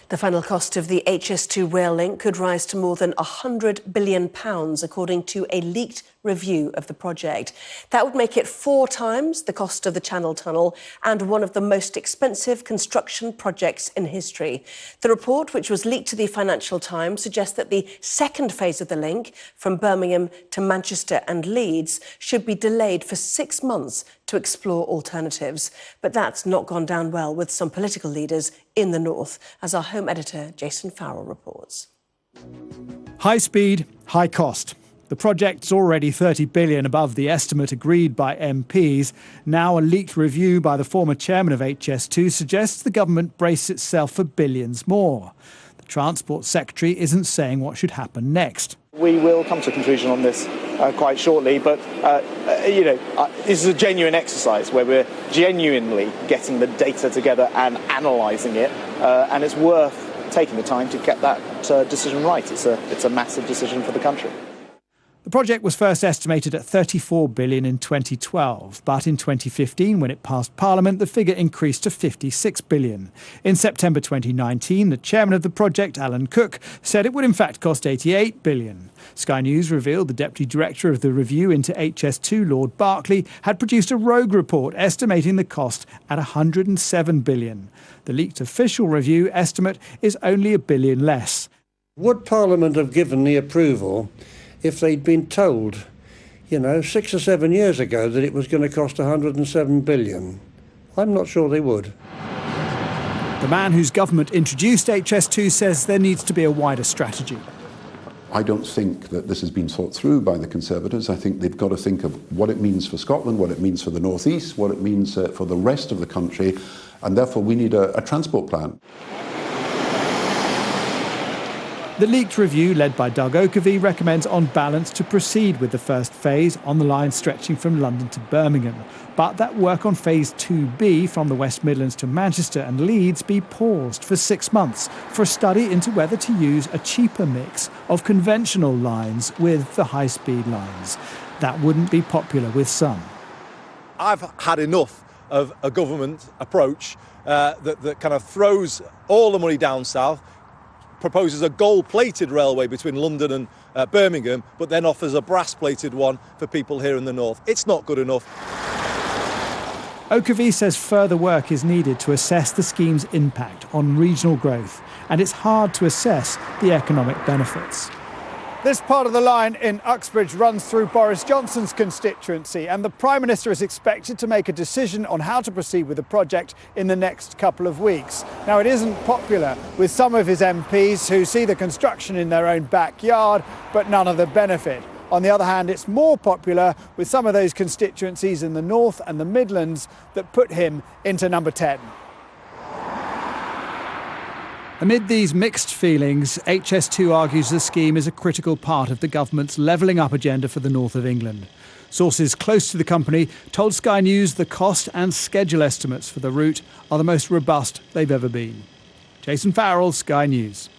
The final cost of the HS2 rail link could rise to more than £100 billion, according to a leaked review of the project. That would make it 4 times the cost of the Channel Tunnel and one of the most expensive construction projects in history. The report, which was leaked to the Financial Times, suggests that the second phase of the link from Birmingham to Manchester and Leeds should be delayed for 6 months to explore alternatives. But that's not gone down well with some political leaders in the north, as our home editor Jason Farrell reports. High speed, high cost. The project's already $30 billion above the estimate agreed by MPs. Now a leaked review by the former chairman of HS2 suggests the government brace itself for billions more. The Transport Secretary isn't saying what should happen next. We will come to a conclusion on this quite shortly, but this is a genuine exercise where we're genuinely getting the data together and analysing it, and it's worth taking the time to get that decision right. It's a massive decision for the country. The project was first estimated at $34 billion in 2012, but in 2015, when it passed Parliament, the figure increased to $56 billion. In September 2019, the chairman of the project, Alan Cook, said it would in fact cost $88 billion. Sky News revealed the deputy director of the review into HS2, Lord Berkeley, had produced a rogue report estimating the cost at $107 billion. The leaked official review estimate is only $1 billion less. Would Parliament have given the approval if they'd been told, 6 or 7 years ago that it was going to cost $107 billion? I'm not sure they would. The man whose government introduced HS2 says there needs to be a wider strategy. I don't think that this has been thought through by the Conservatives. I think they've got to think of what it means for Scotland, what it means for the North East, what it means for the rest of the country, and therefore we need a transport plan. The leaked review, led by Doug Oakervie, recommends on balance to proceed with the first phase on the line stretching from London to Birmingham, but that work on phase 2B from the West Midlands to Manchester and Leeds be paused for 6 months for a study into whether to use a cheaper mix of conventional lines with the high-speed lines. That wouldn't be popular with some. I've had enough of a government approach that kind of throws all the money down south, proposes a gold-plated railway between London and Birmingham, but then offers a brass-plated one for people here in the north. It's not good enough. Oakervie says further work is needed to assess the scheme's impact on regional growth, and it's hard to assess the economic benefits. This part of the line in Uxbridge runs through Boris Johnson's constituency, and the Prime Minister is expected to make a decision on how to proceed with the project in the next couple of weeks. Now, it isn't popular with some of his MPs who see the construction in their own backyard, but none of the benefit. On the other hand, it's more popular with some of those constituencies in the North and the Midlands that put him into number 10. Amid these mixed feelings, HS2 argues the scheme is a critical part of the government's levelling up agenda for the north of England. Sources close to the company told Sky News the cost and schedule estimates for the route are the most robust they've ever been. Jason Farrell, Sky News.